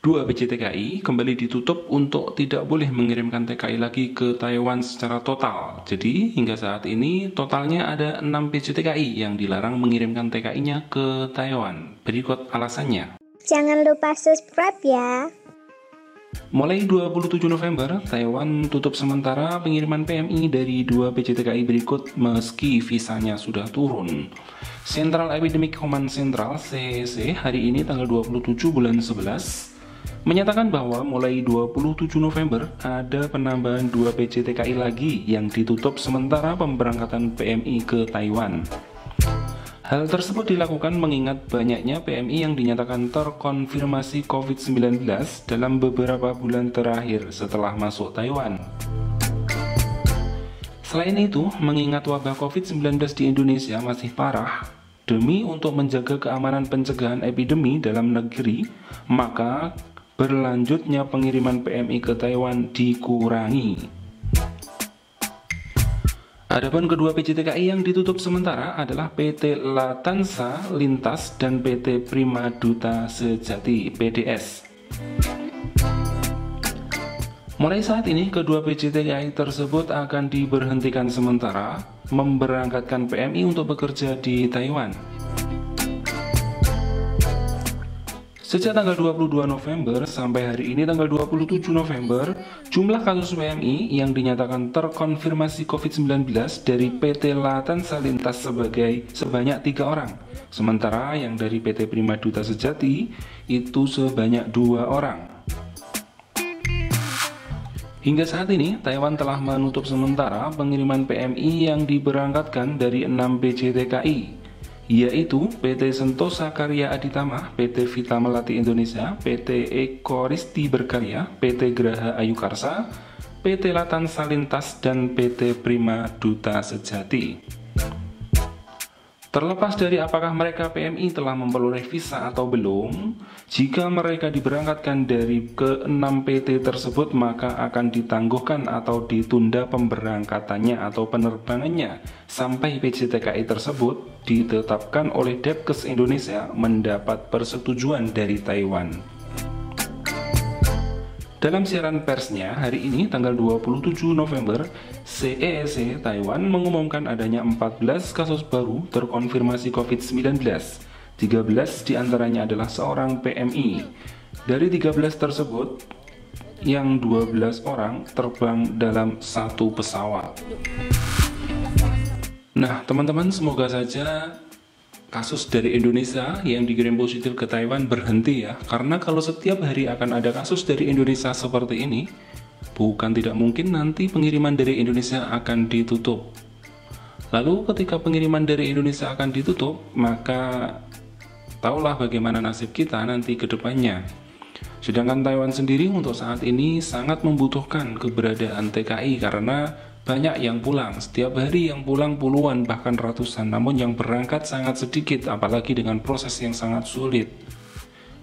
Dua biji TKI kembali ditutup untuk tidak boleh mengirimkan TKI lagi ke Taiwan secara total. Jadi hingga saat ini totalnya ada 6 biji TKI yang dilarang mengirimkan TKI-nya ke Taiwan. Berikut alasannya. Jangan lupa subscribe ya. Mulai 27 November, Taiwan tutup sementara pengiriman PMI dari 2 biji TKI berikut meski visanya sudah turun. Central Epidemic Command Central (CEC) hari ini tanggal 27 bulan 11 menyatakan bahwa mulai 27 November ada penambahan 2 biji TKI lagi yang ditutup sementara pemberangkatan PMI ke Taiwan. Hal tersebut dilakukan mengingat banyaknya PMI yang dinyatakan terkonfirmasi COVID-19 dalam beberapa bulan terakhir setelah masuk Taiwan. Selain itu, mengingat wabah COVID-19 di Indonesia masih parah, demi untuk menjaga keamanan pencegahan epidemi dalam negeri, maka berlanjutnya pengiriman PMI ke Taiwan dikurangi. Adapun kedua biji TKI yang ditutup sementara adalah PT Latansa Lintas dan PT Prima Duta Sejati (PDS). Mulai saat ini, kedua biji TKI tersebut akan diberhentikan sementara memberangkatkan PMI untuk bekerja di Taiwan. Sejak tanggal 22 November sampai hari ini tanggal 27 November, jumlah kasus PMI yang dinyatakan terkonfirmasi COVID-19 dari PT Latansa Lintas sebanyak 3 orang. Sementara yang dari PT Prima Duta Sejati itu sebanyak 2 orang. Hingga saat ini, Taiwan telah menutup sementara pengiriman PMI yang diberangkatkan dari 6 biji TKI, yaitu PT Sentosa Karya Aditama, PT Vita Melati Indonesia, PT Eko Risti Berkarya, PT Graha Ayu Karsa, PT Latansa Lintas, dan PT Prima Duta Sejati. Terlepas dari apakah mereka PMI telah memperoleh visa atau belum, jika mereka diberangkatkan dari ke-6 PT tersebut maka akan ditangguhkan atau ditunda pemberangkatannya atau penerbangannya sampai biji TKI tersebut ditetapkan oleh Depkes Indonesia mendapat persetujuan dari Taiwan. Dalam siaran persnya hari ini tanggal 27 November, CEC Taiwan mengumumkan adanya 14 kasus baru terkonfirmasi COVID-19. 13 diantaranya adalah seorang PMI. Dari 13 tersebut, yang 12 orang terbang dalam satu pesawat. Nah, teman-teman, semoga saja kasus dari Indonesia yang dikirim positif ke Taiwan berhenti ya, karena kalau setiap hari akan ada kasus dari Indonesia seperti ini, bukan tidak mungkin nanti pengiriman dari Indonesia akan ditutup. Lalu ketika pengiriman dari Indonesia akan ditutup, maka tahulah bagaimana nasib kita nanti ke depannya. Sedangkan Taiwan sendiri untuk saat ini sangat membutuhkan keberadaan TKI karena banyak yang pulang, setiap hari yang pulang puluhan bahkan ratusan, namun yang berangkat sangat sedikit, apalagi dengan proses yang sangat sulit.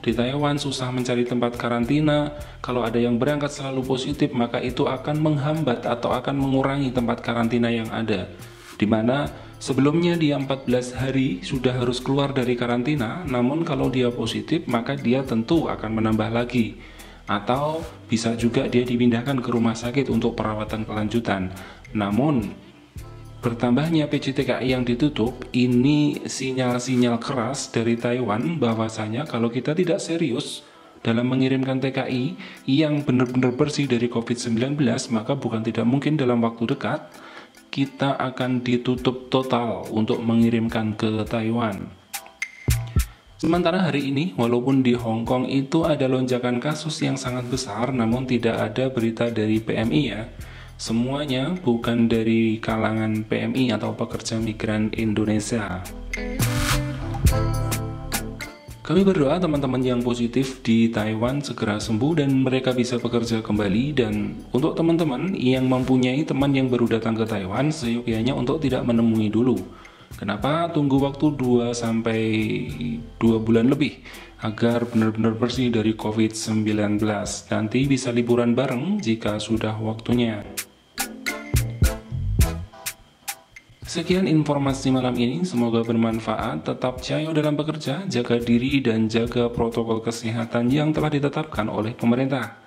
Di Taiwan susah mencari tempat karantina, kalau ada yang berangkat selalu positif maka itu akan menghambat atau akan mengurangi tempat karantina yang ada. Dimana sebelumnya dia 14 hari sudah harus keluar dari karantina, namun kalau dia positif maka dia tentu akan menambah lagi. Atau bisa juga dia dipindahkan ke rumah sakit untuk perawatan kelanjutan. Namun bertambahnya PJTKI yang ditutup ini sinyal-sinyal keras dari Taiwan bahwasanya kalau kita tidak serius dalam mengirimkan TKI yang benar-benar bersih dari COVID-19 maka bukan tidak mungkin dalam waktu dekat kita akan ditutup total untuk mengirimkan ke Taiwan. Sementara hari ini, walaupun di Hong Kong itu ada lonjakan kasus yang sangat besar, namun tidak ada berita dari PMI ya. Semuanya bukan dari kalangan PMI atau pekerja migran Indonesia. Kami berdoa teman-teman yang positif di Taiwan segera sembuh dan mereka bisa bekerja kembali. Dan untuk teman-teman yang mempunyai teman yang baru datang ke Taiwan, seyogyanya untuk tidak menemui dulu. Kenapa? Tunggu waktu 2 sampai 2 bulan lebih agar benar-benar bersih dari COVID-19. Nanti bisa liburan bareng jika sudah waktunya. Sekian informasi malam ini, semoga bermanfaat. Tetap jaya dalam bekerja, jaga diri dan jaga protokol kesehatan yang telah ditetapkan oleh pemerintah.